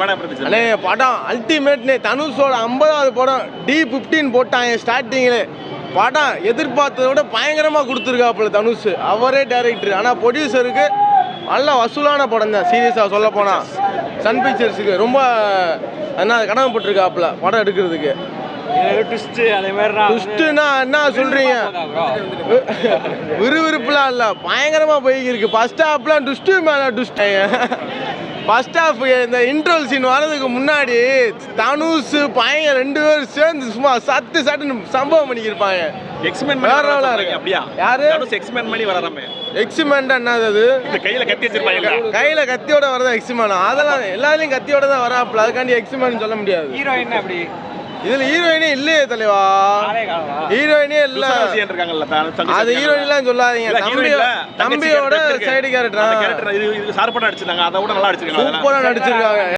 அண்ணே படம் அல்டிமேட்னே. தனுஷோட 50வது படம் D15 போட்டாங்க ஸ்டார்டிங்லே. படம் எதிர்பார்த்ததை விட பயங்கரமாக கொடுத்துருக்காப்புல தனுஷ். அவரே டைரக்டர். ஆனால் ப்ரொடியூசருக்கு நல்ல வசூலான படம் தான். சீரியஸாக சொல்ல போனால் சன் பிக்சர்ஸுக்கு ரொம்ப என்ன கடமைப்பட்டிருக்காப்புல படம் எடுக்கிறதுக்கு. ட்விஸ்ட்டுன்னா என்ன சொல்கிறீங்க? விறுவிறுப்புலாம் இல்லை, பயங்கரமாக போய்க்கிருக்கு. ஃபர்ஸ்ட் ஹாஃப்லாம் ட்விஸ்ட்டு மேலே ட்விஸ்ட்டாங்க. ஃபர்ஸ்ட் ஹாஃப் இந்த இன்ட்ரோல் சீன் வரதுக்கு முன்னாடி தனுஷ் பையன் 2 பேரும் சேர்ந்து சும்மா சட்டுன்னு சம்பவம் பண்ணிக்கிருப்பாங்க. வேற லெவலா இருக்கு. யாரு எக்ஸ்மேன் என்னது அது? கையில கத்தியோட வரதா எக்ஸ்மேன்? அதெல்லாம் எல்லாத்துலயும் கத்தியோட தான் வராப்புல. அதுக்காண்டி எக்ஸ்மேன் சொல்ல முடியாது. இதுல ஹீரோயினே இல்லையே தலைவா. ஹீரோயினே இல்ல. அது ஹீரோயின்லாம் சொல்லாதீங்க. தம்பியோட சைடு கேரக்டர் சூப்பரா நடிச்சிருக்காங்க.